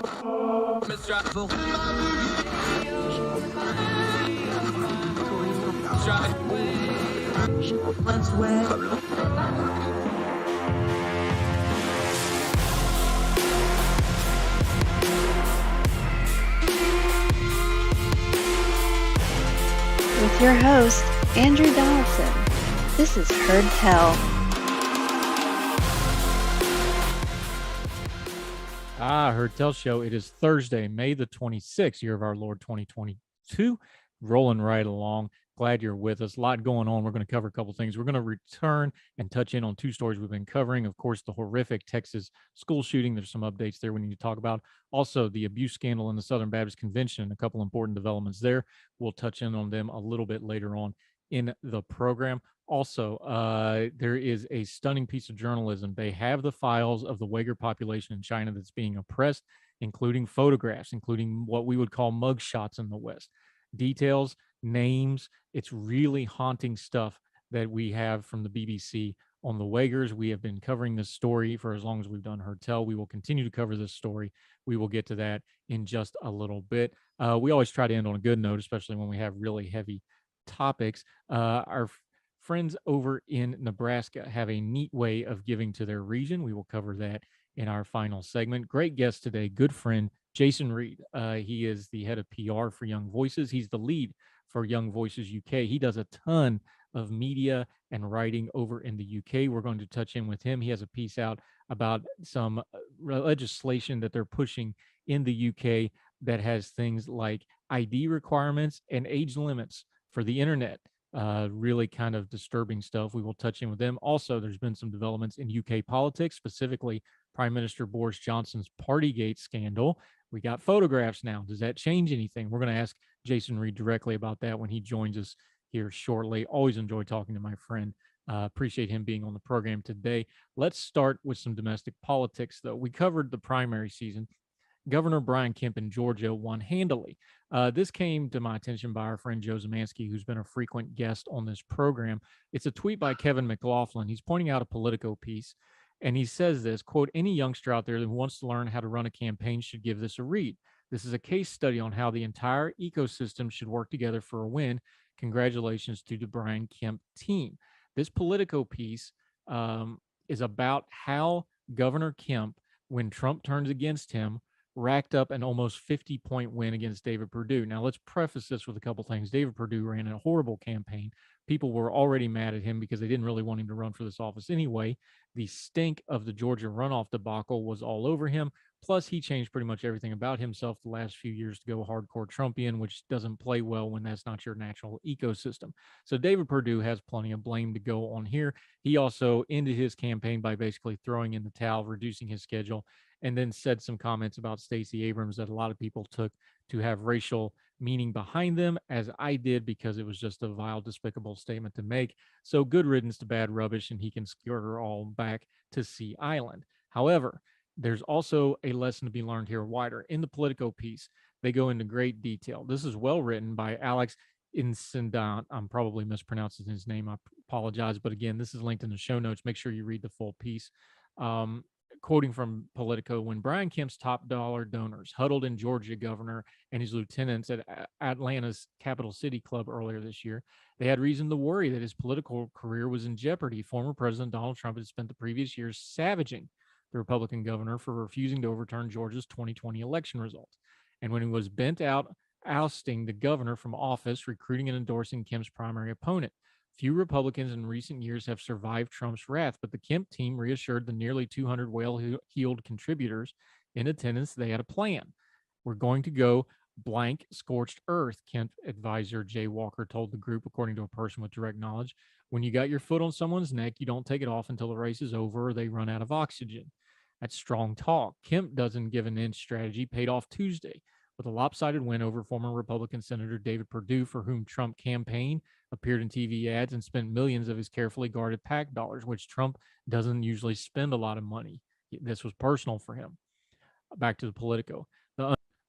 With your host, Andrew Donaldson. This is Heard Tell. Heard Tell Show. It is Thursday, May the 26th, year of our Lord 2022. Rolling right along. Glad you're with us. A lot going on. We're going to cover a couple things. We're going to return and touch in on two stories we've been covering. Of course, the horrific Texas school shooting. There's some updates there we need to talk about. Also, the abuse scandal in the Southern Baptist Convention and a couple important developments there. We'll touch in on them a little bit later on in the program. Also, there is a stunning piece of journalism. They have the files of the Uyghur population in China that's being oppressed, including photographs, including what we would call mugshots in the West. Details, names, it's really haunting stuff that we have from the BBC on the Uyghurs. We have been covering this story for as long as we've done Heard Tell. We will continue to cover this story. We will get to that in just a little bit. We always try to end on a good note, especially when we have really heavy topics. Our friends over in Nebraska have a neat way of giving to their region. We will cover that in our final segment. Great guest today, good friend, Jason Reed. He is the head of PR for Young Voices. He's the lead for Young Voices UK. He does a ton of media and writing over in the UK. We're going to touch in with him. He has a piece out about some legislation that they're pushing in the UK that has things like ID requirements and age limits for the internet. Really kind of disturbing stuff. We will touch in with them. Also, there's been some developments in UK politics, specifically Prime Minister Boris Johnson's Partygate scandal. We got photographs now. Does that change anything? We're going to ask Jason Reed directly about that when he joins us here shortly. Always enjoy talking to my friend. Appreciate him being on the program today. Let's start with some domestic politics, though. We covered the primary season. Governor Brian Kemp in Georgia won handily. This came to my attention by our friend Joe Zemansky, who's been a frequent guest on this program. It's a tweet by Kevin McLaughlin. He's pointing out a Politico piece, and he says this, quote, "Any youngster out there that wants to learn how to run a campaign should give this a read. This is a case study on how the entire ecosystem should work together for a win. Congratulations to the Brian Kemp team." This Politico piece is about how Governor Kemp, when Trump turns against him, racked up an almost 50-point win against David Perdue. Now, let's preface this with a couple things. David Perdue ran a horrible campaign. People were already mad at him because they didn't really want him to run for this office anyway. The stink of the Georgia runoff debacle was all over him. Plus, he changed pretty much everything about himself the last few years to go hardcore Trumpian, which doesn't play well when that's not your natural ecosystem. So David Perdue has plenty of blame to go on here. He also ended his campaign by basically throwing in the towel, reducing his schedule, and then said some comments about Stacey Abrams that a lot of people took to have racial meaning behind them, as I did, because it was just a vile, despicable statement to make. So good riddance to bad rubbish, and he can scurry all back to Sea Island. However, there's also a lesson to be learned here wider. In the Politico piece, they go into great detail. This is well written by Alex Incendant. I'm probably mispronouncing his name. I apologize. But again, this is linked in the show notes. Make sure you read the full piece. Quoting from Politico, when Brian Kemp's top dollar donors huddled in Georgia governor and his lieutenants at Atlanta's Capital City Club earlier this year, they had reason to worry that his political career was in jeopardy. Former President Donald Trump had spent the previous years savaging the Republican governor for refusing to overturn Georgia's 2020 election results. And when he was bent out ousting the governor from office, recruiting and endorsing Kemp's primary opponent. Few Republicans in recent years have survived Trump's wrath, but the Kemp team reassured the nearly 200 well-heeled contributors in attendance they had a plan. We're going to go blank scorched earth, Kemp advisor Jay Walker told the group, according to a person with direct knowledge. When you got your foot on someone's neck, you don't take it off until the race is over or they run out of oxygen. That's strong talk. Kemp doesn't give an inch strategy paid off Tuesday with a lopsided win over former Republican Senator David Perdue, for whom Trump campaigned, appeared in TV ads, and spent millions of his carefully guarded PAC dollars, which Trump doesn't usually spend a lot of money. This was personal for him. Back to the Politico.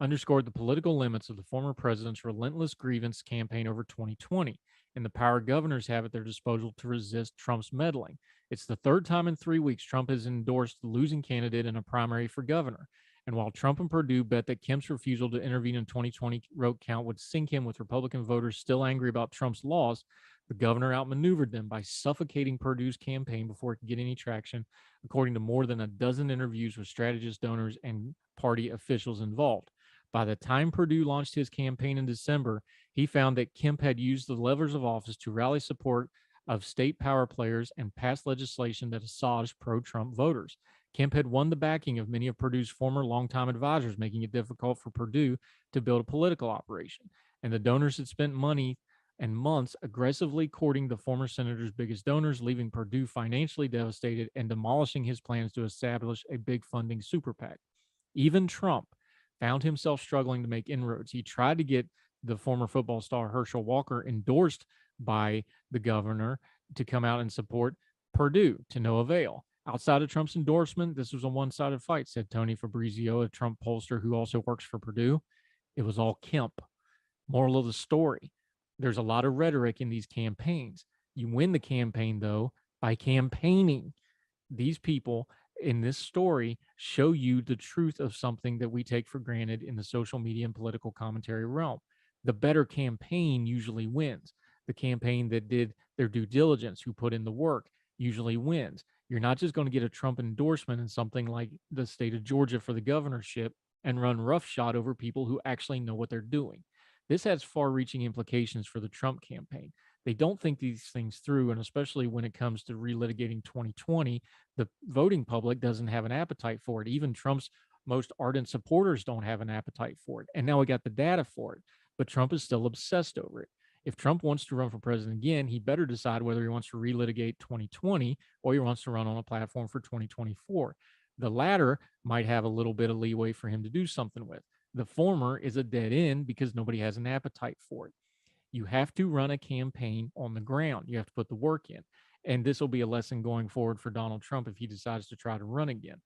Underscored the political limits of the former president's relentless grievance campaign over 2020 and the power governors have at their disposal to resist Trump's meddling. It's the third time in 3 weeks Trump has endorsed the losing candidate in a primary for governor. And while Trump and Perdue bet that Kemp's refusal to intervene in 2020 vote count would sink him with Republican voters still angry about Trump's loss, the governor outmaneuvered them by suffocating Perdue's campaign before it could get any traction, according to more than a dozen interviews with strategists, donors, and party officials involved. By the time Perdue launched his campaign in December, he found that Kemp had used the levers of office to rally support of state power players and pass legislation that assuaged pro-Trump voters. Kemp had won the backing of many of Perdue's former longtime advisors, making it difficult for Perdue to build a political operation. And the donors had spent money and months aggressively courting the former senator's biggest donors, leaving Perdue financially devastated and demolishing his plans to establish a big funding super PAC. Even Trump found himself struggling to make inroads. He tried to get the former football star Herschel Walker endorsed by the governor to come out and support Perdue, to no avail. Outside of Trump's endorsement, this was a one-sided fight, said Tony Fabrizio, a Trump pollster who also works for Perdue. It was all Kemp. Moral of the story, there's a lot of rhetoric in these campaigns. You win the campaign, though, by campaigning. These people in this story show you the truth of something that we take for granted in the social media and political commentary realm. The better campaign usually wins. The campaign that did their due diligence, who put in the work, usually wins. You're not just going to get a Trump endorsement in something like the state of Georgia for the governorship and run roughshod over people who actually know what they're doing. This has far-reaching implications for the Trump campaign. They don't think these things through, and especially when it comes to relitigating 2020, the voting public doesn't have an appetite for it. Even Trump's most ardent supporters don't have an appetite for it. And now we got the data for it, but Trump is still obsessed over it. If Trump wants to run for president again, he better decide whether he wants to relitigate 2020 or he wants to run on a platform for 2024. The latter might have a little bit of leeway for him to do something with. The former is a dead end because nobody has an appetite for it. You have to run a campaign on the ground. You have to put the work in. And this will be a lesson going forward for Donald Trump if he decides to try to run again.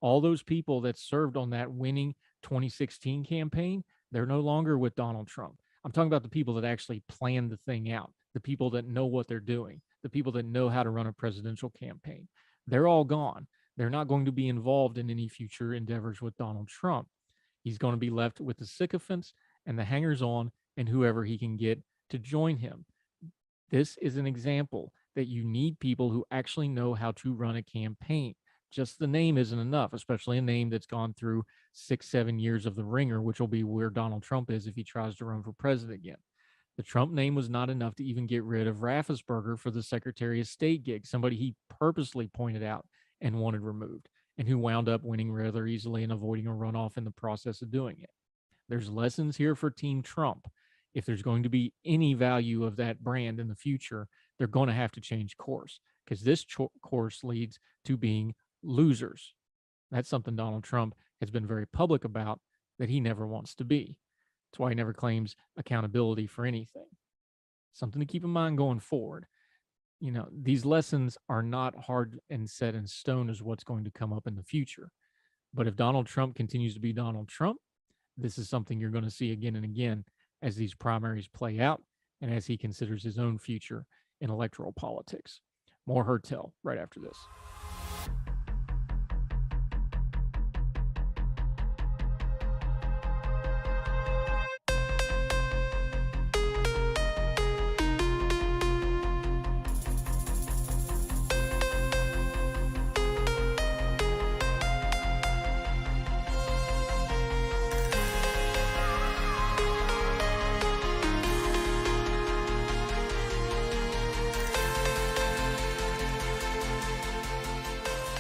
All those people that served on that winning 2016 campaign, they're no longer with Donald Trump. I'm talking about the people that actually planned the thing out, the people that know what they're doing, the people that know how to run a presidential campaign. They're all gone. They're not going to be involved in any future endeavors with Donald Trump. He's going to be left with the sycophants and the hangers-on and whoever he can get to join him. This is an example that you need people who actually know how to run a campaign. Just the name isn't enough, especially a name that's gone through 6-7 years of the ringer, which will be where Donald Trump is if he tries to run for president again. The Trump name was not enough to even get rid of Raffensperger for the Secretary of State gig, somebody he purposely pointed out and wanted removed, and who wound up winning rather easily and avoiding a runoff in the process of doing it. There's lessons here for Team Trump. If there's going to be any value of that brand in the future, they're going to have to change course, because this course leads to being losers. That's something Donald Trump has been very public about, that he never wants to be. That's why he never claims accountability for anything. Something to keep in mind going forward. You know, these lessons are not hard and set in stone as what's going to come up in the future. But if Donald Trump continues to be Donald Trump, this is something you're going to see again and again as these primaries play out and as he considers his own future in electoral politics. More Heard Tell right after this.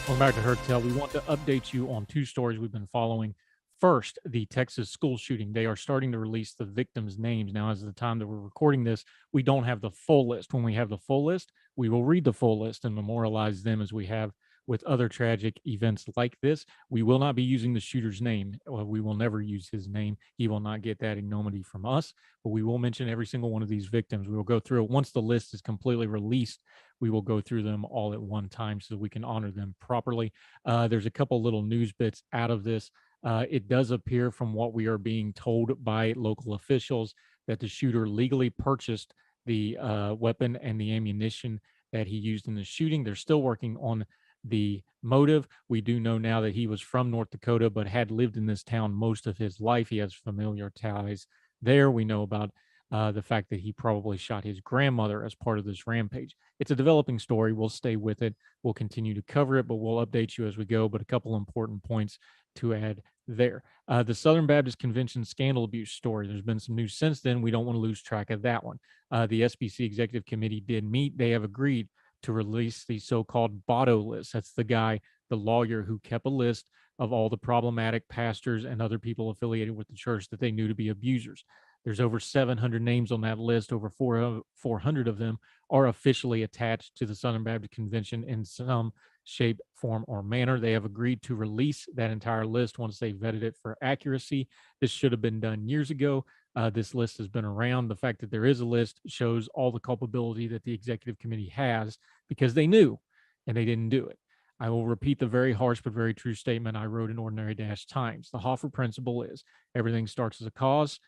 Welcome back to Heard Tell. We want to update you on two stories we've been following. First, the Texas school shooting. They are starting to release the victims' names. Now, as of the time that we're recording this, we don't have the full list. When we have the full list, we will read the full list and memorialize them as we have with other tragic events like this. We will not be using the shooter's name. We will never use his name. He will not get that ignominy from us, but we will mention every single one of these victims. We will go through it. Once the list is completely released, we will go through them all at one time so that we can honor them properly. There's a couple little news bits out of this. It does appear from what we are being told by local officials that the shooter legally purchased the weapon and the ammunition that he used in the shooting. They're still working on the motive. We do know now that he was from North Dakota, but had lived in this town most of his life. He has familiar ties there. We know about the fact that he probably shot his grandmother as part of this rampage. It's a developing story. We'll stay with it. We'll continue to cover it, but we'll update you as we go. But a couple important points to add there. The Southern Baptist Convention scandal abuse story. There's been some news since then. We don't want to lose track of that one. The SBC Executive Committee did meet. They have agreed to release the so-called Botto list. That's the guy, the lawyer who kept a list of all the problematic pastors and other people affiliated with the church that they knew to be abusers. There's over 700 names on that list. Over 400 of them are officially attached to the Southern Baptist Convention in some shape, form, or manner. They have agreed to release that entire list once they vetted it for accuracy. This should have been done years ago. This list has been around. The fact that there is a list shows all the culpability that the executive committee has, because they knew and they didn't do it. I will repeat the very harsh but very true statement I wrote in Ordinary Times. The Hoffer principle is everything starts as a cause,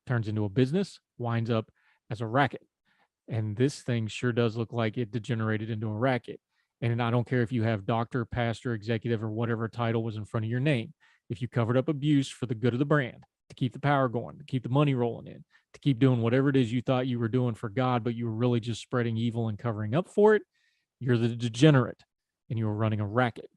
turns into a business, winds up as a racket. And this thing sure does look like it degenerated into a racket. And I don't care if you have doctor, pastor, executive, or whatever title was in front of your name. If you covered up abuse for the good of the brand, to keep the power going, to keep the money rolling in, to keep doing whatever it is you thought you were doing for God, but you were really just spreading evil and covering up for it, you're the degenerate and you were running a racket.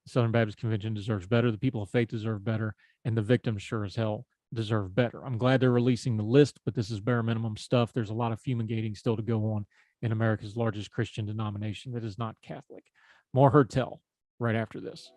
The Southern Baptist Convention deserves better. The people of faith deserve better. And the victims sure as hell deserve better. I'm glad they're releasing the list, but this is bare minimum stuff. There's a lot of fumigating still to go on in America's largest Christian denomination that is not Catholic. More Heard Tell right after this.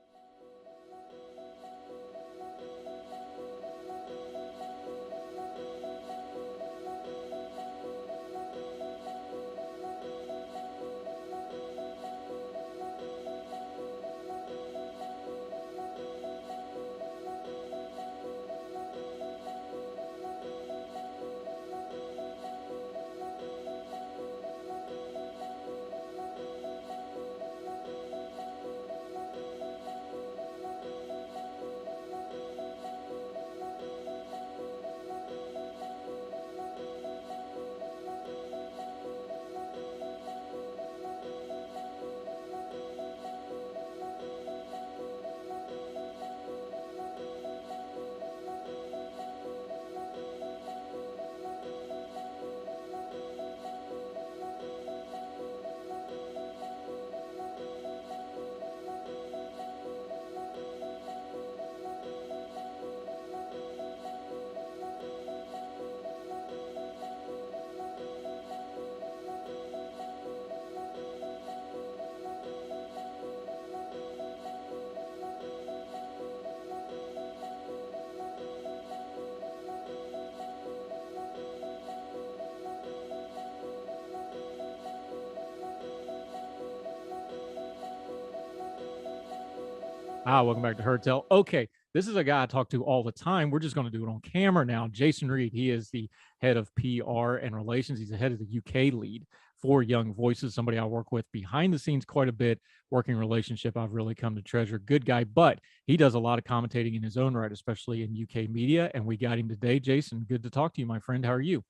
Welcome back to Heard Tell. Okay, this is a guy I talk to all the time. We're just going to do it on camera now. Jason Reed, he is the head of PR and relations. He's the head of the UK lead for Young Voices, somebody I work with behind the scenes quite a bit, working relationship I've really come to treasure. Good guy, but he does a lot of commentating in his own right, especially in UK media, and we got him today. Jason, good to talk to you, my friend. How are you?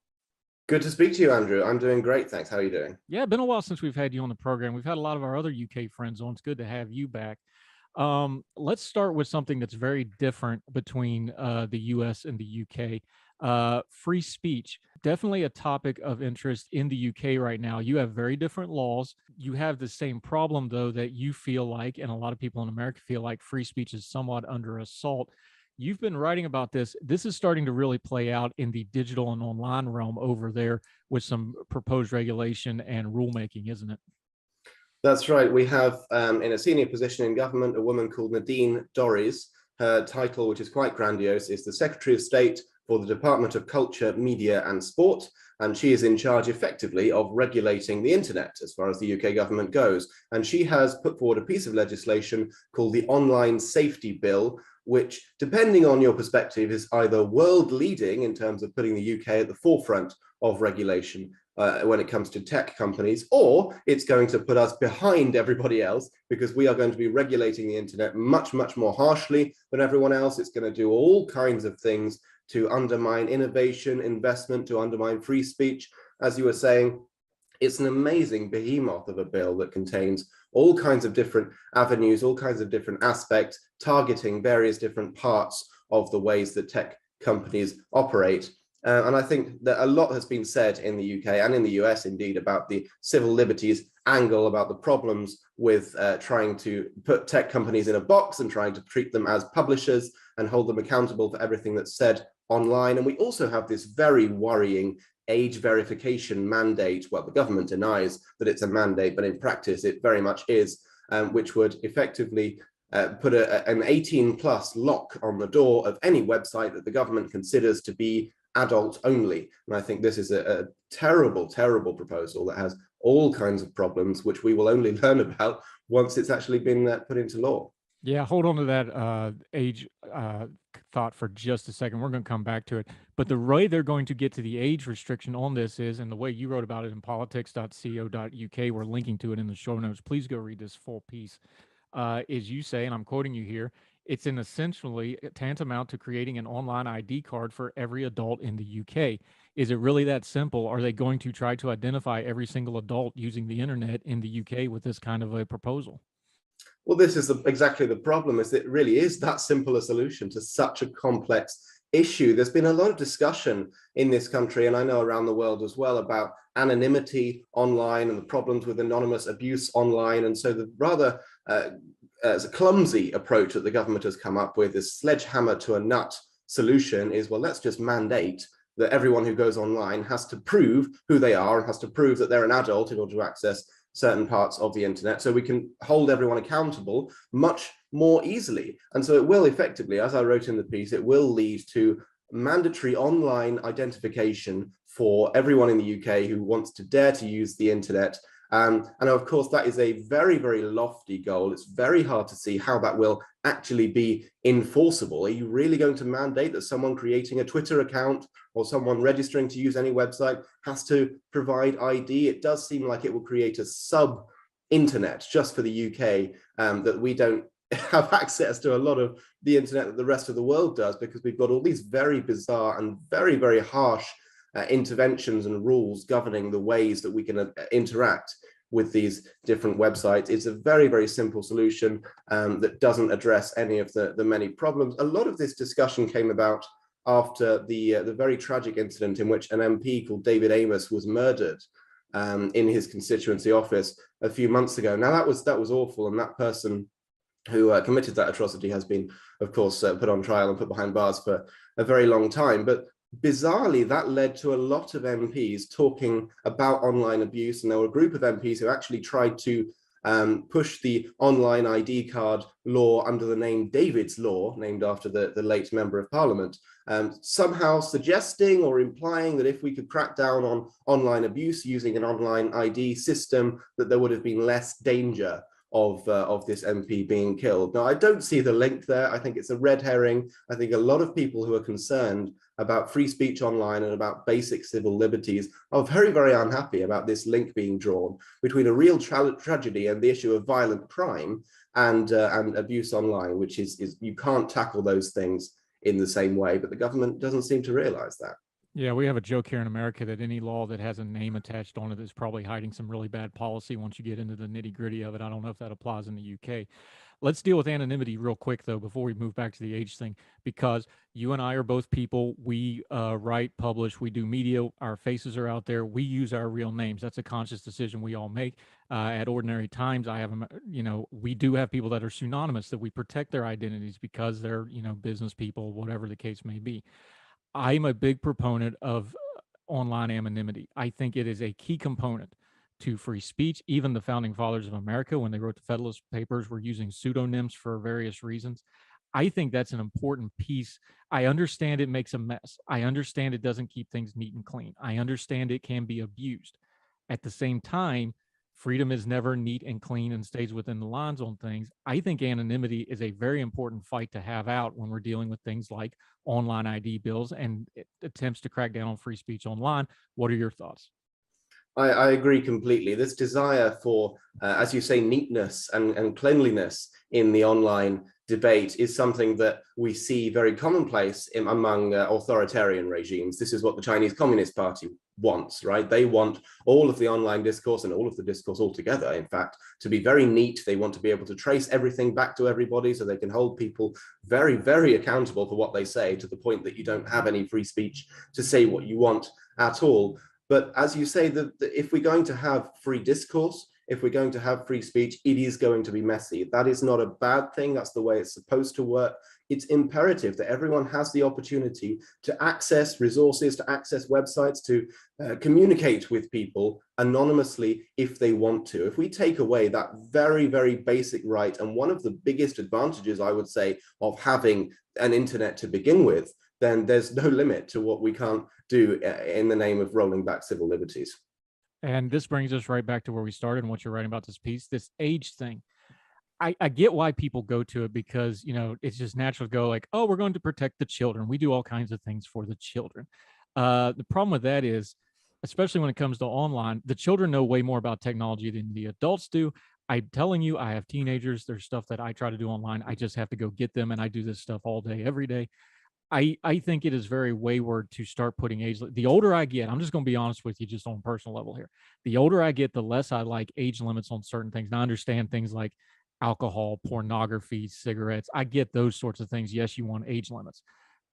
Good to speak to you, Andrew. I'm doing great, thanks. How are you doing? Yeah, been a while since we've had you on the program. We've had a lot of our other UK friends on. It's good to have you back. Let's start with something that's very different between the US and the UK. Free speech, definitely a topic of interest in the UK right now. You have very different laws. You have the same problem, though, that you feel like, and a lot of people in America feel like, free speech is somewhat under assault. You've been writing about this. This is starting to really play out in the digital and online realm over there with some proposed regulation and rulemaking, isn't it? That's right. We have in a senior position in government, a woman called Nadine Dorries. Her title, which is quite grandiose, is the Secretary of State for the Department of Culture, Media and Sport. And she is in charge effectively of regulating the internet as far as the UK government goes. And she has put forward a piece of legislation called the Online Safety Bill, which, depending on your perspective, is either world leading in terms of putting the UK at the forefront of regulation when it comes to tech companies, or it's going to put us behind everybody else because we are going to be regulating the internet much, much more harshly than everyone else. It's going to do all kinds of things to undermine innovation, investment, to undermine free speech. As you were saying, It's an amazing behemoth of a bill that contains all kinds of different avenues, all kinds of different aspects, targeting various different parts of the ways that tech companies operate. And I think that a lot has been said in the UK and in the US, indeed, about the civil liberties angle, about the problems with trying to put tech companies in a box and trying to treat them as publishers and hold them accountable for everything that's said online. And we also have this very worrying age verification mandate. Well, the government denies that it's a mandate, but in practice it very much is, which would effectively put an 18+ lock on the door of any website that the government considers to be adult only. And I think this is a terrible, terrible proposal that has all kinds of problems, which we will only learn about once it's actually been put into law. Yeah, hold on to that age thought for just a second. We're going to come back to it. But the way they're going to get to the age restriction on this is, and the way you wrote about it in politics.co.uk, we're linking to it in the show notes. Please go read this full piece. Is you say, and I'm quoting you here, it's an essentially tantamount to creating an online ID card for every adult in the UK. Is it really that simple? Are they going to try to identify every single adult using the internet in the UK with this kind of a proposal? Well, this is exactly the problem, is it really is that simple a solution to such a complex issue. There's been a lot of discussion in this country, and I know around the world as well, about anonymity online and the problems with anonymous abuse online. And so the rather as a clumsy approach that the government has come up with, this sledgehammer to a nut solution, is, well, let's just mandate that everyone who goes online has to prove who they are and has to prove that they're an adult in order to access certain parts of the internet, so we can hold everyone accountable much more easily. And so it will effectively, as I wrote in the piece, it will lead to mandatory online identification for everyone in the UK who wants to dare to use the internet. And of course, that is a very, very lofty goal. It's very hard to see how that will actually be enforceable. Are you really going to mandate that someone creating a Twitter account or someone registering to use any website has to provide ID? It does seem like it will create a sub-internet just for the UK, that we don't have access to a lot of the internet that the rest of the world does, because we've got all these very bizarre and very, very harsh interventions and rules governing the ways that we can interact with these different websites. It's a very, very simple solution that doesn't address any of the many problems. A lot of this discussion came about after the very tragic incident in which an MP called David Amos was murdered in his constituency office a few months ago. Now that was awful, and that person who committed that atrocity has been, of course, put on trial and put behind bars for a very long time. But bizarrely, that led to a lot of MPs talking about online abuse, and there were a group of MPs who actually tried to push the online ID card law under the name David's Law, named after the late Member of Parliament, somehow suggesting or implying that if we could crack down on online abuse using an online ID system, that there would have been less danger of this MP being killed. Now, I don't see the link there. I think it's a red herring. I think a lot of people who are concerned about free speech online and about basic civil liberties are very, very unhappy about this link being drawn between a real tragedy and the issue of violent crime and abuse online, which is you can't tackle those things in the same way, but the government doesn't seem to realize that. Yeah, we have a joke here in America that any law that has a name attached on it is probably hiding some really bad policy once you get into the nitty-gritty of it. I don't know if that applies in the UK. Let's deal with anonymity real quick, though, before we move back to the age thing, because you and I are both people. We write, publish, we do media. Our faces are out there. We use our real names. That's a conscious decision we all make. At ordinary times, I have, we do have people that are pseudonymous, that we protect their identities because they're, business people, whatever the case may be. I'm a big proponent of online anonymity. I think it is a key component to free speech. Even the founding fathers of America, when they wrote the Federalist Papers, were using pseudonyms for various reasons. I think that's an important piece. I understand it makes a mess. I understand it doesn't keep things neat and clean. I understand it can be abused. At the same time, freedom is never neat and clean and stays within the lines on things. I think anonymity is a very important fight to have out when we're dealing with things like online ID bills and attempts to crack down on free speech online. What are your thoughts? I agree completely. This desire for, as you say, neatness and cleanliness in the online debate is something that we see very commonplace among authoritarian regimes. This is what the Chinese Communist Party wants, right? They want all of the online discourse and all of the discourse altogether, in fact, to be very neat. They want to be able to trace everything back to everybody so they can hold people very, very accountable for what they say, to the point that you don't have any free speech to say what you want at all. But as you say, if we're going to have free discourse, if we're going to have free speech, it is going to be messy. That is not a bad thing. That's the way it's supposed to work. It's imperative that everyone has the opportunity to access resources, to access websites, to communicate with people anonymously if they want to. If we take away that very, very basic right, and one of the biggest advantages, I would say, of having an internet to begin with, then there's no limit to what we can't do in the name of rolling back civil liberties. And this brings us right back to where we started and what you're writing about this piece, this age thing. I get why people go to it, because, you know, it's just natural to go like, oh, we're going to protect the children. We do all kinds of things for the children. The problem with that is, especially when it comes to online, the children know way more about technology than the adults do. I'm telling you, I have teenagers. There's stuff that I try to do online. I just have to go get them, and I do this stuff all day, every day. I think it is very wayward to start putting age. The older I get, I'm just going to be honest with you, just on a personal level here. The older I get, the less I like age limits on certain things. And I understand things like alcohol, pornography, cigarettes. I get those sorts of things. Yes, you want age limits.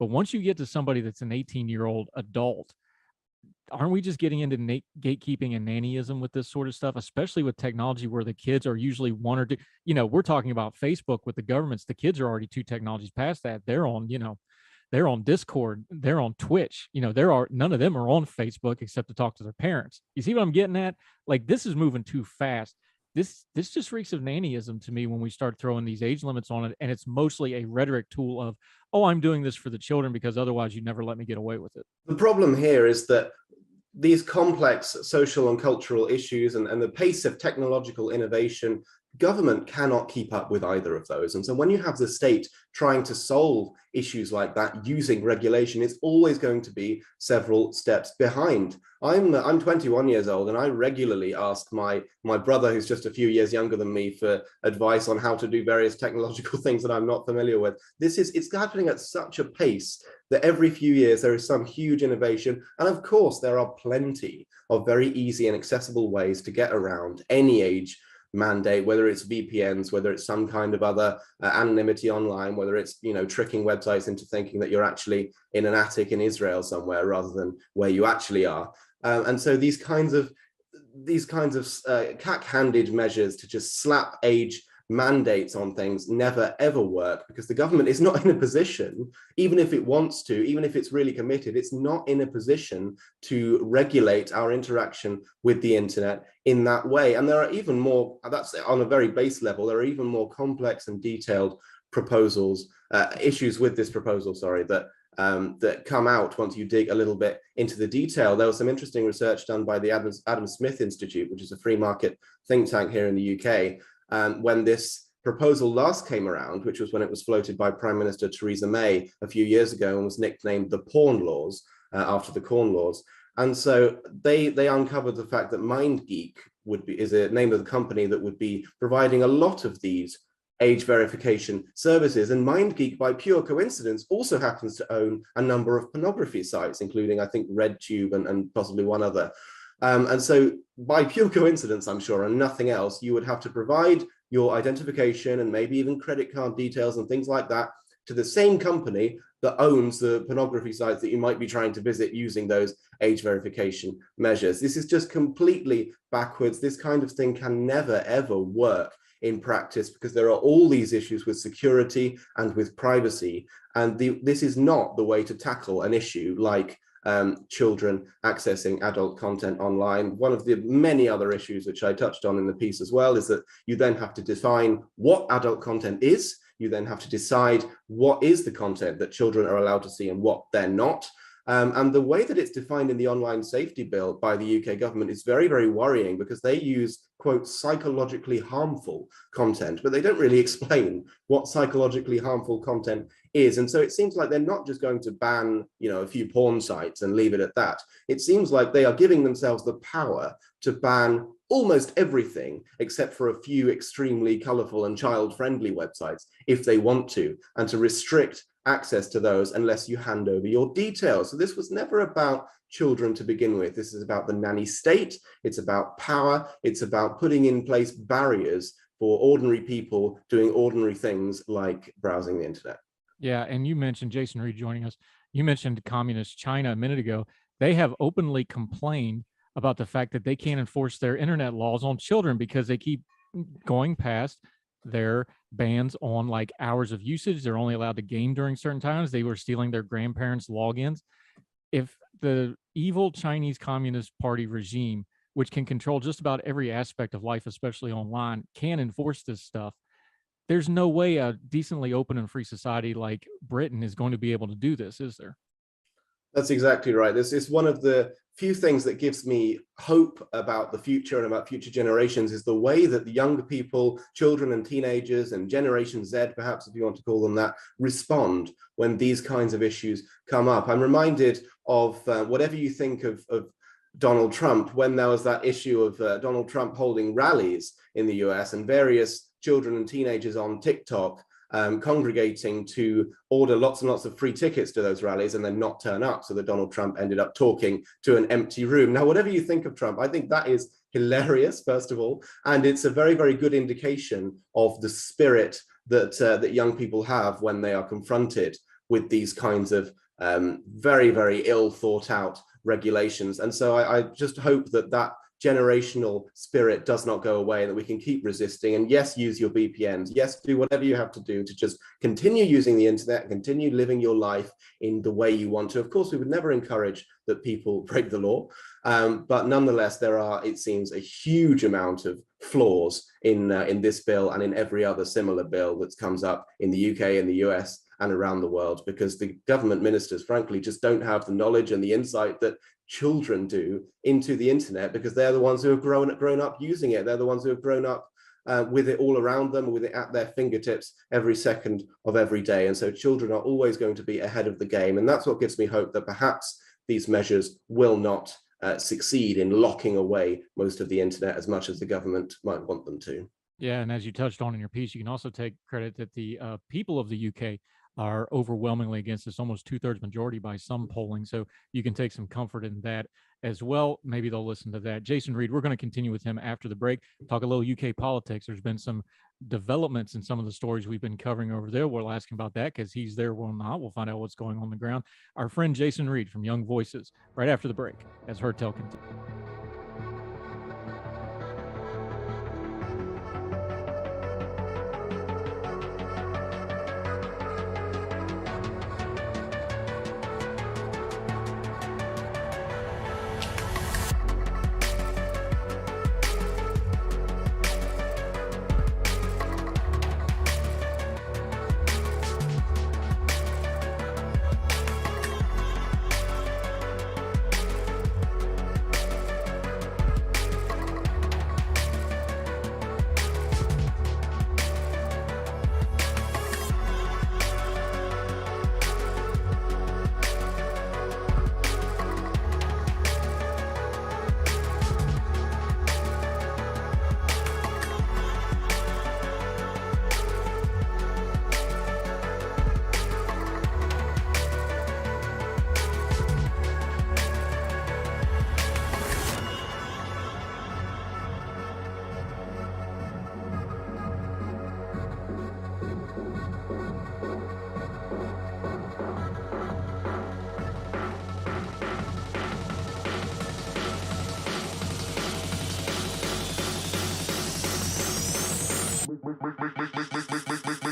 But once you get to somebody that's an 18-year-old adult, aren't we just getting into gatekeeping and nannyism with this sort of stuff, especially with technology where the kids are usually one or two, you know, we're talking about Facebook with the governments. The kids are already two technologies past that. They're on, you know, they're on Discord, they're on Twitch, you know, none of them are on Facebook except to talk to their parents. You see what I'm getting at? Like, this is moving too fast. This just reeks of nannyism to me when we start throwing these age limits on it. And it's mostly a rhetoric tool of, oh, I'm doing this for the children because otherwise you'd never let me get away with it. The problem here is that these complex social and cultural issues and the pace of technological innovation, government cannot keep up with either of those. And so when you have the state trying to solve issues like that using regulation, it's always going to be several steps behind. I'm 21 years old, and I regularly ask my brother, who's just a few years younger than me, for advice on how to do various technological things that I'm not familiar with. It's happening at such a pace that every few years there is some huge innovation. And of course, there are plenty of very easy and accessible ways to get around any age mandate, whether it's VPNs, whether it's some kind of other anonymity online, whether it's, you know, tricking websites into thinking that you're actually in an attic in Israel somewhere rather than where you actually are. And so these kinds of cack-handed measures to just slap age mandates on things never ever work, because the government is not in a position, even if it wants to, even if it's really committed, it's not in a position to regulate our interaction with the internet in that way. And there are even more, that's on a very base level, there are even more complex and detailed proposals, issues with this proposal, sorry, that come out once you dig a little bit into the detail. There was some interesting research done by the Adam Smith Institute, which is a free market think tank here in the UK. When this proposal last came around, which was when it was floated by Prime Minister Theresa May a few years ago and was nicknamed the Porn Laws after the Corn Laws. And so they uncovered the fact that MindGeek is a name of the company that would be providing a lot of these age verification services. And MindGeek, by pure coincidence, also happens to own a number of pornography sites, including, I think, RedTube and possibly one other. And so by pure coincidence, I'm sure, and nothing else, you would have to provide your identification and maybe even credit card details and things like that to the same company that owns the pornography sites that you might be trying to visit using those age verification measures. This is just completely backwards. This kind of thing can never, ever work in practice, because there are all these issues with security and with privacy. And this is not the way to tackle an issue like children accessing adult content online. One of the many other issues which I touched on in the piece as well is that you then have to define what adult content is. You then have to decide what is the content that children are allowed to see and what they're not. And the way that it's defined in the Online Safety Bill by the UK government is very, very worrying, because they use, quote, psychologically harmful content, but they don't really explain what psychologically harmful content is. And so it seems like they're not just going to ban, you know, a few porn sites and leave it at that. It seems like they are giving themselves the power to ban almost everything except for a few extremely colorful and child-friendly websites if they want to, and to restrict access to those unless you hand over your details. So this was never about children to begin with. This is about the nanny state. It's about power. It's about putting in place barriers for ordinary people doing ordinary things like browsing the internet. Yeah, and you mentioned, Jason Reed joining us, you mentioned communist China a minute ago. They have openly complained about the fact that they can't enforce their internet laws on children because they keep going past their bans on like hours of usage. They're only allowed to game during certain times. They were stealing their grandparents' logins. If the evil Chinese Communist Party regime, which can control just about every aspect of life, especially online, can enforce this stuff, there's no way a decently open and free society like Britain is going to be able to do this, is there? That's exactly right. This is one of the few things that gives me hope about the future and about future generations, is the way that the younger people, children and teenagers and Generation Z, perhaps if you want to call them that, respond when these kinds of issues come up. I'm reminded of whatever you think of Donald Trump, when there was that issue of Donald Trump holding rallies in the US and various children and teenagers on TikTok congregating to order lots and lots of free tickets to those rallies and then not turn up, so that Donald Trump ended up talking to an empty room. Now, whatever you think of Trump, I think that is hilarious, first of all, and it's a very, very good indication of the spirit that that young people have when they are confronted with these kinds of very, very ill thought out regulations. And so I just hope that that generational spirit does not go away, and that we can keep resisting. And yes, use your VPNs. Yes, do whatever you have to do to just continue using the internet, continue living your life in the way you want to. Of course, we would never encourage that people break the law, but nonetheless, there are, it seems, a huge amount of flaws in this bill and in every other similar bill that comes up in the UK and the US and around the world, because the government ministers, frankly, just don't have the knowledge and the insight that children do into the internet, because they're the ones who have grown up using it. They're the ones who have grown up with it all around them, with it at their fingertips every second of every day. And so children are always going to be ahead of the game. And that's what gives me hope that perhaps these measures will not succeed in locking away most of the internet as much as the government might want them to. Yeah, and as you touched on in your piece, you can also take credit that the people of the UK are overwhelmingly against this, almost 2/3 majority by some polling. So you can take some comfort in that as well. Maybe they'll listen to that. Jason Reed, we're going to continue with him after the break, talk a little UK politics. There's been some developments in some of the stories we've been covering over there. We'll ask him about that because he's there, we'll not. We'll find out what's going on the ground. Our friend Jason Reed from Young Voices, right after the break, as Heard Tell continues.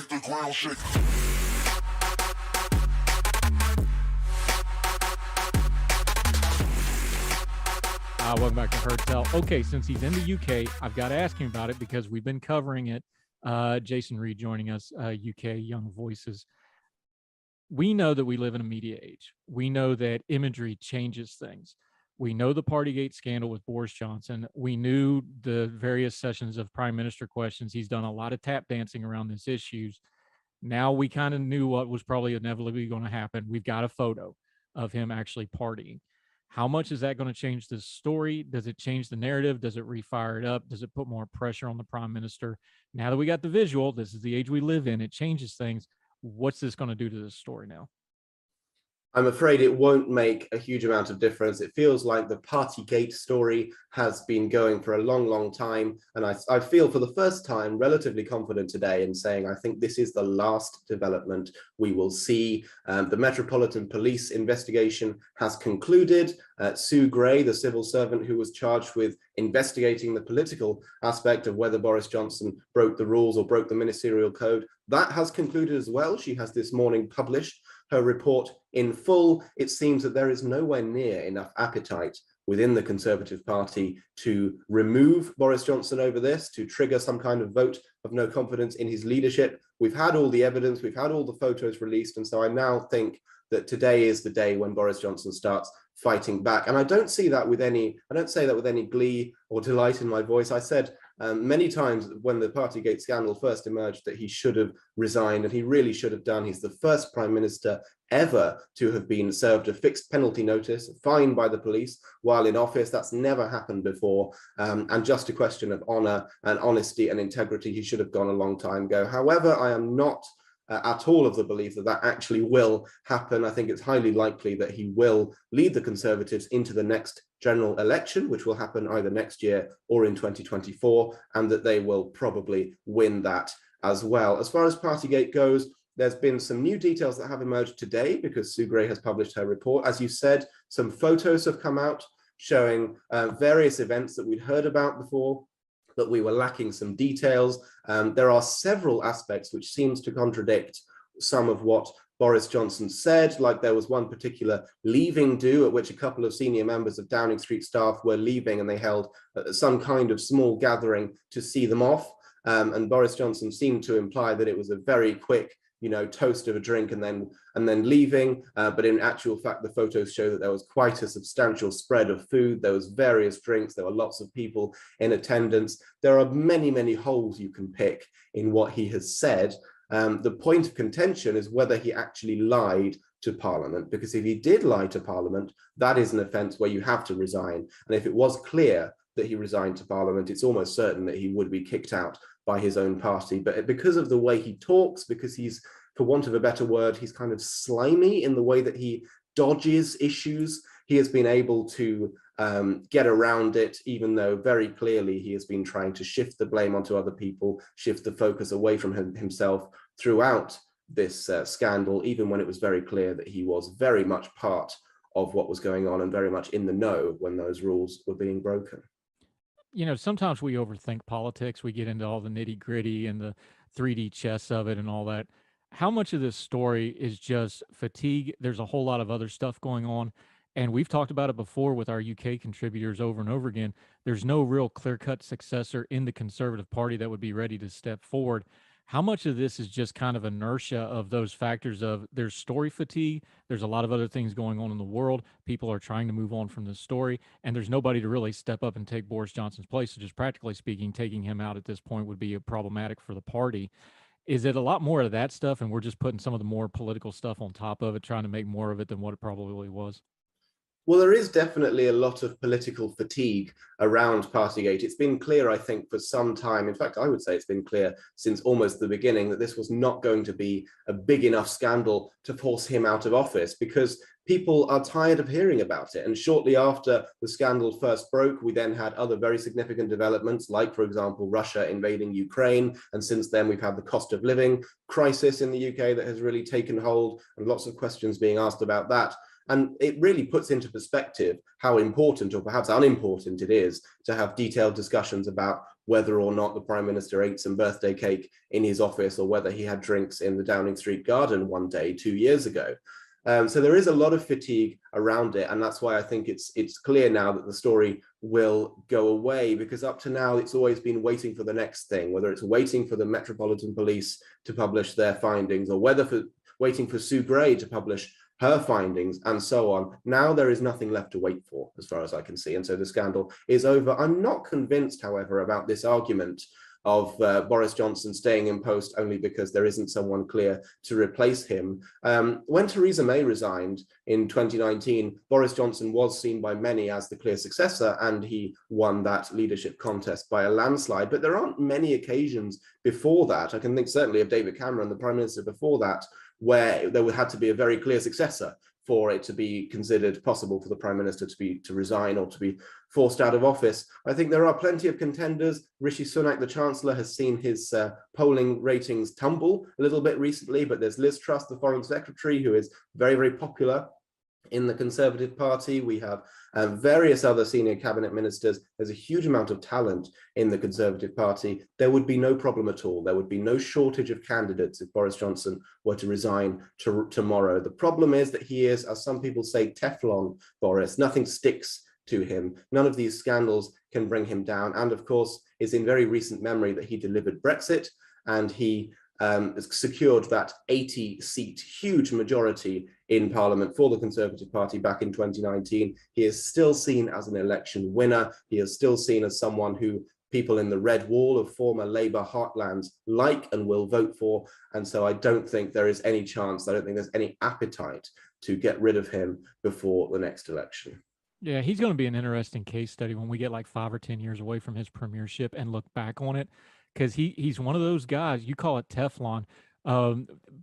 The ground shake. Welcome back to Heard Tell. Okay, since he's in the UK, I've got to ask him about it because we've been covering it. Jason Reed joining us, UK Young Voices. We know that we live in a media age. We know that imagery changes things. We know the Partygate scandal with Boris Johnson. We knew the various sessions of Prime Minister questions. He's done a lot of tap dancing around these issues. Now we kind of knew what was probably inevitably going to happen. We've got a photo of him actually partying. How much is that going to change this story? Does it change the narrative? Does it refire it up? Does it put more pressure on the prime minister? Now that we got the visual, this is the age we live in, it changes things. What's this going to do to this story now? I'm afraid it won't make a huge amount of difference. It feels like the Partygate story has been going for a long, long time. And I feel for the first time relatively confident today in saying I think this is the last development we will see. The Metropolitan Police investigation has concluded. Sue Gray, the civil servant who was charged with investigating the political aspect of whether Boris Johnson broke the rules or broke the ministerial code, that has concluded as well. She has this morning published her report in full. It seems that there is nowhere near enough appetite within the Conservative Party to remove Boris Johnson over this, to trigger some kind of vote of no confidence in his leadership. We've had all the evidence, we've had all the photos released, and so I now think that today is the day when Boris Johnson starts fighting back. And I don't say that with any glee or delight in my voice. I said many times when the Partygate scandal first emerged that he should have resigned, and he really should have done. He's the first prime minister ever to have been served a fixed penalty notice, fined by the police while in office. That's never happened before. And just a question of honor and honesty and integrity, he should have gone a long time ago. However, I am not at all of the belief that that actually will happen. I think it's highly likely that he will lead the Conservatives into the next general election, which will happen either next year or in 2024, and that they will probably win that as well. As far as Partygate goes, there's been some new details that have emerged today because Sue Gray has published her report. As you said, some photos have come out showing various events that we'd heard about before, but we were lacking some details. There are several aspects which seems to contradict some of what Boris Johnson said, like there was one particular leaving do at which a couple of senior members of Downing Street staff were leaving, and they held some kind of small gathering to see them off. And Boris Johnson seemed to imply that it was a very quick, toast of a drink and then leaving. But in actual fact, the photos show that there was quite a substantial spread of food. There was various drinks. There were lots of people in attendance. There are many, many holes you can pick in what he has said. The point of contention is whether he actually lied to Parliament, because if he did lie to Parliament, that is an offence where you have to resign. And if it was clear that he resigned to Parliament, it's almost certain that he would be kicked out by his own party. But because of the way he talks, because he's, for want of a better word, he's kind of slimy in the way that he dodges issues, he has been able to get around it, even though very clearly he has been trying to shift the blame onto other people, shift the focus away from himself throughout this scandal, even when it was very clear that he was very much part of what was going on and very much in the know when those rules were being broken. Sometimes we overthink politics. We get into all the nitty gritty and the 3D chess of it and all that. How much of this story is just fatigue? There's a whole lot of other stuff going on. And we've talked about it before with our UK contributors over and over again. There's no real clear-cut successor in the Conservative Party that would be ready to step forward. How much of this is just kind of inertia of those factors of there's story fatigue, there's a lot of other things going on in the world, people are trying to move on from this story, and there's nobody to really step up and take Boris Johnson's place. So just practically speaking, taking him out at this point would be problematic for the party. Is it a lot more of that stuff, and we're just putting some of the more political stuff on top of it, trying to make more of it than what it probably was? Well, there is definitely a lot of political fatigue around Partygate. It's been clear, I think, for some time. In fact, I would say it's been clear since almost the beginning that this was not going to be a big enough scandal to force him out of office, because people are tired of hearing about it. And shortly after the scandal first broke, we then had other very significant developments, like, for example, Russia invading Ukraine. And since then, we've had the cost of living crisis in the UK that has really taken hold, and lots of questions being asked about that. And it really puts into perspective how important, or perhaps unimportant, it is to have detailed discussions about whether or not the Prime Minister ate some birthday cake in his office, or whether he had drinks in the Downing Street garden one day 2 years ago. So there is a lot of fatigue around it, and that's why I think it's clear now that the story will go away, because up to now it's always been waiting for the next thing, whether it's waiting for the Metropolitan Police to publish their findings, or waiting for Sue Gray to publish her findings, and so on. Now there is nothing left to wait for, as far as I can see, and so the scandal is over. I'm not convinced, however, about this argument of Boris Johnson staying in post only because there isn't someone clear to replace him. When Theresa May resigned in 2019, Boris Johnson was seen by many as the clear successor, and he won that leadership contest by a landslide. But there aren't many occasions before that. I can think certainly of David Cameron, the Prime Minister before that, where there had to be a very clear successor for it to be considered possible for the Prime Minister to resign or to be forced out of office. I think there are plenty of contenders. Rishi Sunak, the Chancellor, has seen his polling ratings tumble a little bit recently, but there's Liz Truss, the Foreign Secretary, who is very, very popular in the Conservative Party. We have various other senior cabinet ministers. There's a huge amount of talent in the Conservative Party. There would be no problem at all. There would be no shortage of candidates if Boris Johnson were to resign tomorrow. The problem is that he is, as some people say, Teflon Boris. Nothing sticks to him. None of these scandals can bring him down. And of course, it's in very recent memory that he delivered Brexit, and he secured that 80-seat huge majority in Parliament for the Conservative Party back in 2019. He is still seen as an election winner. He is still seen as someone who people in the red wall of former Labour heartlands like and will vote for. And so I don't think there is any chance, I don't think there's any appetite to get rid of him before the next election. Yeah, he's going to be an interesting case study when we get like 5 or 10 years away from his premiership and look back on it, because he's one of those guys. You call it Teflon.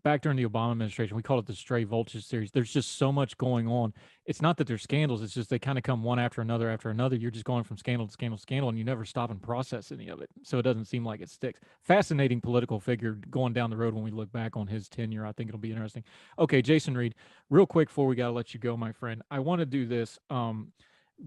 Back during the Obama administration, we called it the Stray Vultures series. There's just so much going on. It's not that there's scandals. It's just they kind of come one after another after another. You're just going from scandal to scandal to scandal, and you never stop and process any of it. So it doesn't seem like it sticks. Fascinating political figure going down the road when we look back on his tenure. I think it'll be interesting. Okay, Jason Reed, real quick before we got to let you go, my friend, I want to do this.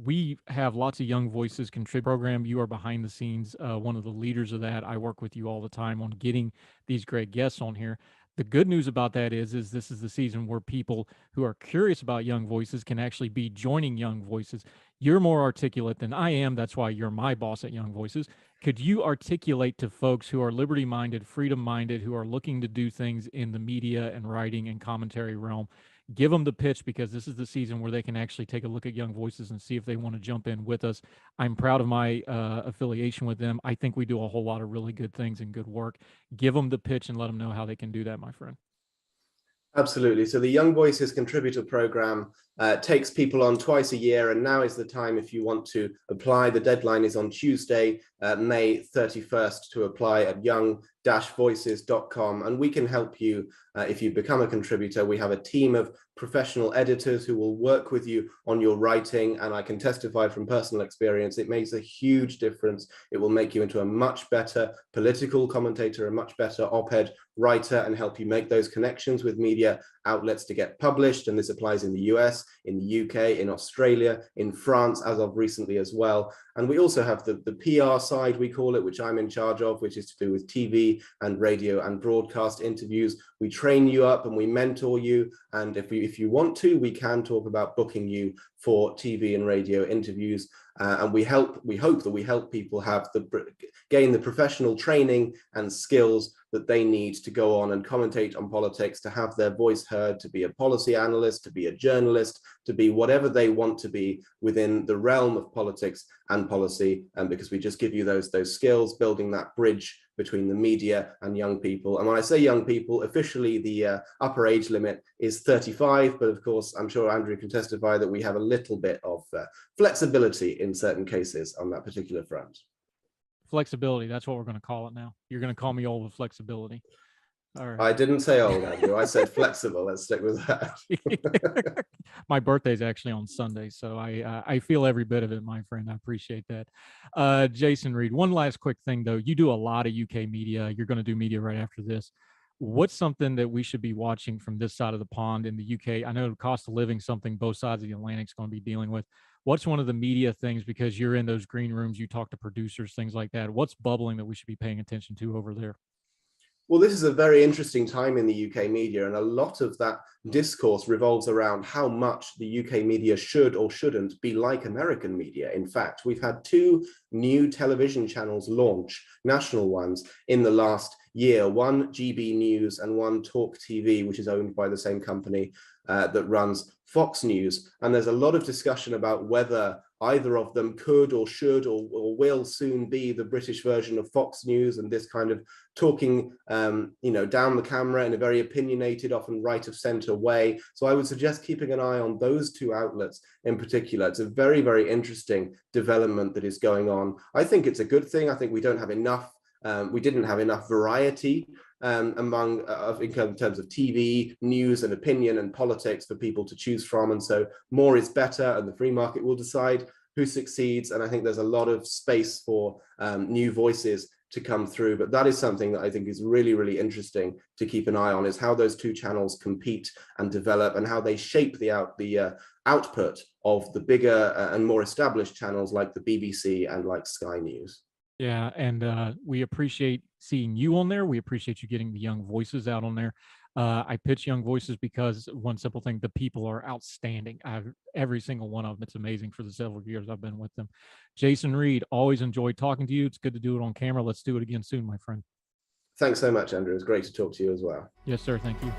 We have lots of Young Voices contribute program. You are behind the scenes, one of the leaders of that. I work with you all the time on getting these great guests on here. The good news about that is this is the season where people who are curious about Young Voices can actually be joining Young Voices. You're more articulate than I am. That's why you're my boss at Young Voices. Could you articulate to folks who are liberty-minded, freedom-minded, who are looking to do things in the media and writing and commentary realm? Give them the pitch, because this is the season where they can actually take a look at Young Voices and see if they want to jump in with us. I'm proud of my affiliation with them. I think we do a whole lot of really good things and good work. Give them the pitch and let them know how they can do that, my friend. Absolutely. So the Young Voices contributor program takes people on twice a year, and now is the time if you want to apply. The deadline is on Tuesday, May 31st, to apply at young-voices.com, and we can help you if you become a contributor. We have a team of professional editors who will work with you on your writing, and I can testify from personal experience, it makes a huge difference. It will make you into a much better political commentator, a much better op-ed writer, and help you make those connections with media outlets to get published. And this applies in the US, in the UK, in Australia, in France, as of recently as well. And we also have the PR side, we call it, which I'm in charge of, which is to do with TV and radio and broadcast interviews. We train you up and we mentor you. And if you want to, we can talk about booking you for TV and radio interviews. And we hope that we help people gain the professional training and skills that they need to go on and commentate on politics, to have their voice heard, to be a policy analyst, to be a journalist, to be whatever they want to be within the realm of politics and policy. And because we just give you those skills, building that bridge between the media and young people. And when I say young people, officially the upper age limit is 35, but of course, I'm sure Andrew can testify that we have a little bit of flexibility in certain cases on that particular front. Flexibility, that's what we're going to call it now. You're going to call me old with flexibility. All right. I didn't say old, Andrew. I said flexible. Let's stick with that. My birthday's actually on Sunday, so I feel every bit of it, my friend. I appreciate that. Jason Reed, one last quick thing, though. You do a lot of UK media. You're going to do media right after this. What's something that we should be watching from this side of the pond in the UK? I know the cost of living, something both sides of the Atlantic is going to be dealing with. What's one of the media things, because you're in those green rooms, you talk to producers, things like that. What's bubbling that we should be paying attention to over there? Well, this is a very interesting time in the UK media, and a lot of that discourse revolves around how much the UK media should or shouldn't be like American media. In fact, we've had 2 new television channels launch, national ones, in the last year, one GB News and one Talk TV, which is owned by the same company. that runs Fox News. And there's a lot of discussion about whether either of them could or should or will soon be the British version of Fox News, and this kind of talking, down the camera in a very opinionated, often right of center way. So I would suggest keeping an eye on those two outlets in particular. It's a very, very interesting development that is going on. I think it's a good thing. I think we don't have enough. We didn't have enough variety in terms of TV, news and opinion and politics for people to choose from. And so more is better, and the free market will decide who succeeds. And I think there's a lot of space for new voices to come through. But that is something that I think is really, really interesting to keep an eye on, is how those two channels compete and develop, and how they shape the output of the bigger and more established channels like the BBC and like Sky News. Yeah, and we appreciate seeing you on there. We appreciate you getting the young voices out on there. I pitch young voices because one simple thing: the people are outstanding. Every single one of them. It's amazing for the several years I've been with them. Jason Reed, always enjoyed talking to you. It's good to do it on camera. Let's do it again soon, my friend. Thanks so much, Andrew. It was great to talk to you as well. Yes, sir. Thank you.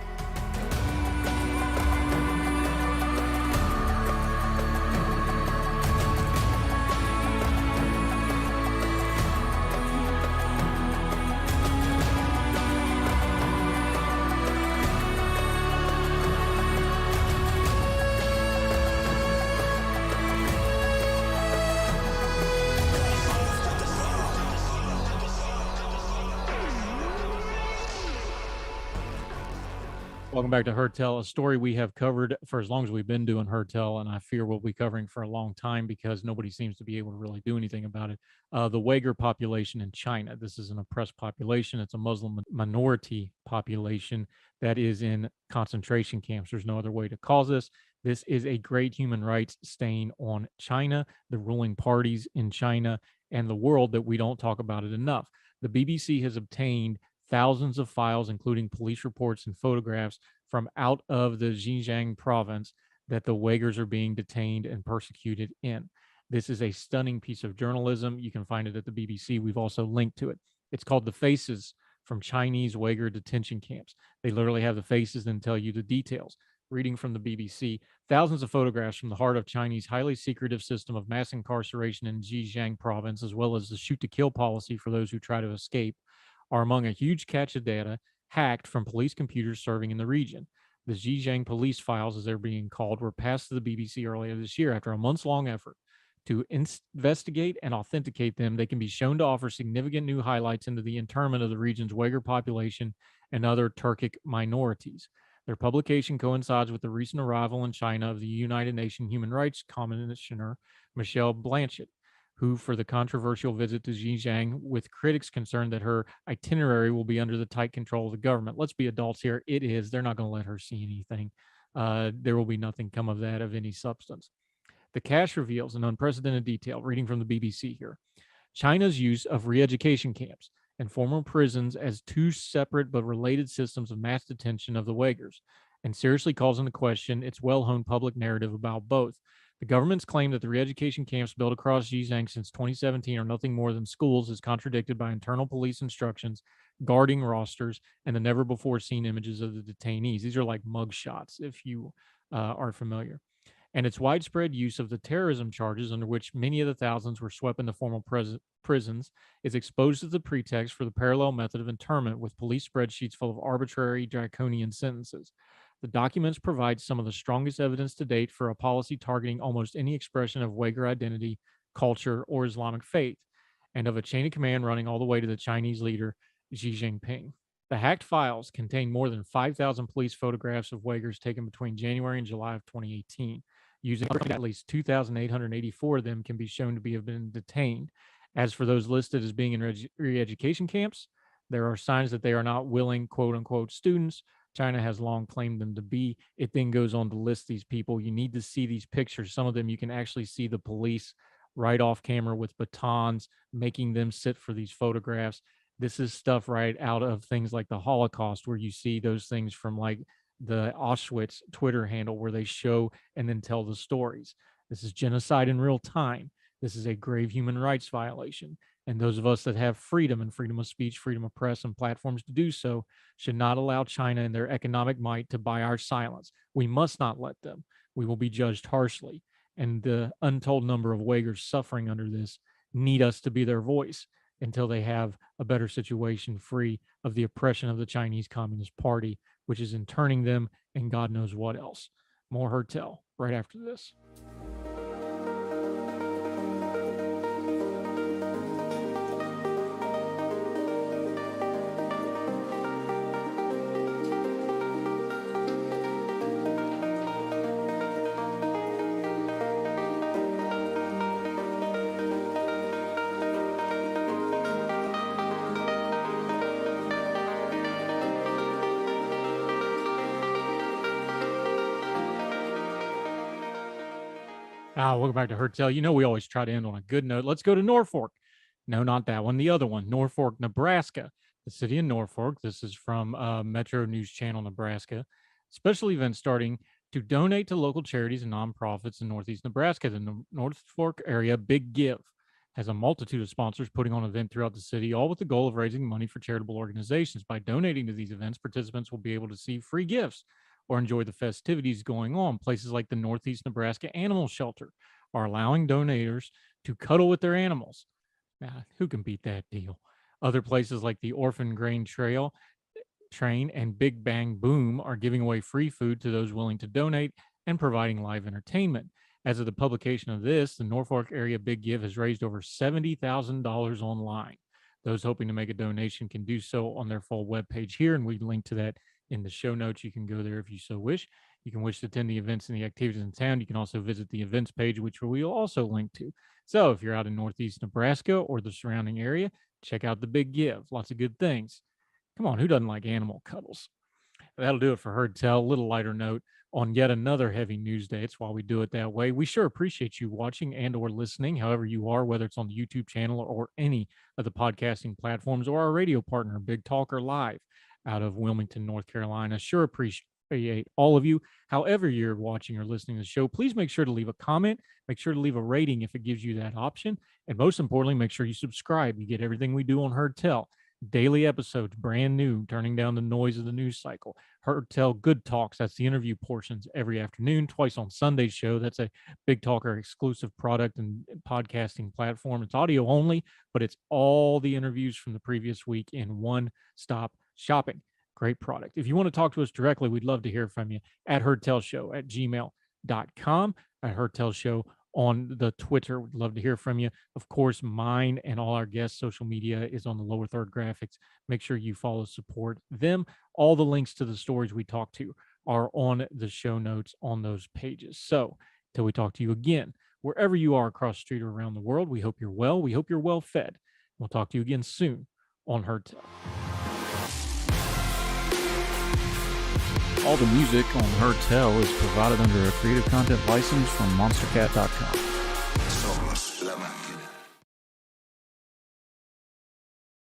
Welcome back to Heard Tell, a story we have covered for as long as we've been doing Heard Tell, and I fear we'll be covering for a long time because nobody seems to be able to really do anything about it. The Uyghur population in China. This is an oppressed population. It's a Muslim minority population that is in concentration camps. There's no other way to call this. This is a great human rights stain on China, the ruling parties in China, and the world that we don't talk about it enough. The BBC has obtained thousands of files, including police reports and photographs from out of the Xinjiang province that the Uyghurs are being detained and persecuted in. This is a stunning piece of journalism. You can find it at the BBC. We've also linked to it. It's called The Faces from Chinese Uyghur Detention Camps. They literally have the faces and tell you the details. Reading from the BBC, thousands of photographs from the heart of Chinese highly secretive system of mass incarceration in Xinjiang province, as well as the shoot-to-kill policy for those who try to escape, are among a huge cache of data hacked from police computers serving in the region. The Xinjiang police files, as they're being called, were passed to the BBC earlier this year after a months-long effort to investigate and authenticate them. They can be shown to offer significant new highlights into the internment of the region's Uyghur population and other Turkic minorities. Their publication coincides with the recent arrival in China of the United Nations Human Rights Commissioner, Michelle Blanchett, who, for the controversial visit to Xinjiang, with critics concerned that her itinerary will be under the tight control of the government. Let's be adults here. It is. They're not going to let her see anything. There will be nothing come of that of any substance. The cache reveals in unprecedented detail, reading from the BBC here, China's use of re-education camps and former prisons as two separate but related systems of mass detention of the Uyghurs, and seriously calls into question its well-honed public narrative about both. The government's claim that the re-education camps built across Xinjiang since 2017 are nothing more than schools is contradicted by internal police instructions, guarding rosters, and the never-before-seen images of the detainees. These are like mug shots, if you are familiar. And its widespread use of the terrorism charges under which many of the thousands were swept into formal prisons is exposed as the pretext for the parallel method of internment, with police spreadsheets full of arbitrary, draconian sentences. The documents provide some of the strongest evidence to date for a policy targeting almost any expression of Uyghur identity, culture, or Islamic faith, and of a chain of command running all the way to the Chinese leader, Xi Jinping. The hacked files contain more than 5,000 police photographs of Uyghurs taken between January and July of 2018. Using at least 2,884 of them can be shown to have been detained. As for those listed as being in re-education camps, there are signs that they are not willing, quote-unquote, students. China has long claimed them to be. It then goes on to list these people. You need to see these pictures. Some of them you can actually see the police right off camera with batons, making them sit for these photographs. This is stuff right out of things like the Holocaust, where you see those things from like the Auschwitz Twitter handle where they show and then tell the stories. This is genocide in real time. This is a grave human rights violation. And those of us that have freedom and freedom of speech, freedom of press, and platforms to do so should not allow China and their economic might to buy our silence. We must not let them. We will be judged harshly. And the untold number of Uyghurs suffering under this need us to be their voice until they have a better situation free of the oppression of the Chinese Communist Party, which is interning them and God knows what else. More Heard Tell right after this. Welcome back to Heard Tell. You know, we always try to end on a good note. Let's go to Norfolk. No, not that one. The other one, Norfolk, Nebraska. The city of Norfolk. This is from Metro News Channel, Nebraska. Special event starting to donate to local charities and nonprofits in Northeast Nebraska. The Norfolk area Big Give has a multitude of sponsors putting on an event throughout the city, all with the goal of raising money for charitable organizations. By donating to these events, participants will be able to receive free gifts or enjoy the festivities going on. Places like the Northeast Nebraska Animal Shelter are allowing donors to cuddle with their animals. Now, who can beat that deal? Other places like the Orphan Grain Train and Big Bang Boom are giving away free food to those willing to donate and providing live entertainment. As of the publication of this, the Norfolk area Big Give has raised over $70,000 online. Those hoping to make a donation can do so on their full webpage here, and we link to that in the show notes. You can go there if you so wish. You can wish to attend the events and the activities in town. You can also visit the events page, which we will also link to. So if you're out in Northeast Nebraska or the surrounding area, check out the Big Give. Lots of good things. Come on, who doesn't like animal cuddles? That'll do it for Heard Tell. A little lighter note on yet another heavy news day. It's why we do it that way. We sure appreciate you watching and or listening, however you are, whether it's on the YouTube channel or any of the podcasting platforms, or our radio partner, Big Talker Live, out of Wilmington, North Carolina. Sure appreciate all of you. However you're watching or listening to the show, please make sure to leave a comment. Make sure to leave a rating if it gives you that option. And most importantly, make sure you subscribe. You get everything we do on Heard Tell. Daily episodes, brand new, turning down the noise of the news cycle. Heard Tell Good Talks, that's the interview portions every afternoon, twice on Sunday's show. That's a Big Talker exclusive product and podcasting platform. It's audio only, but it's all the interviews from the previous week in one-stop shopping. Great product. If you want to talk to us directly, we'd love to hear from you at heardtellshow@gmail.com, at heardtellshow on the Twitter. We'd love to hear from you. Of course, mine and all our guests' social media is on the lower third graphics. Make sure you follow, support them. All the links to the stories we talk to are on the show notes on those pages. So until we talk to you again, wherever you are across the street or around the world, we hope you're well. We hope you're well fed. We'll talk to you again soon on Heard Tell. All the music on Heard Tell is provided under a Creative Content license from monstercat.com.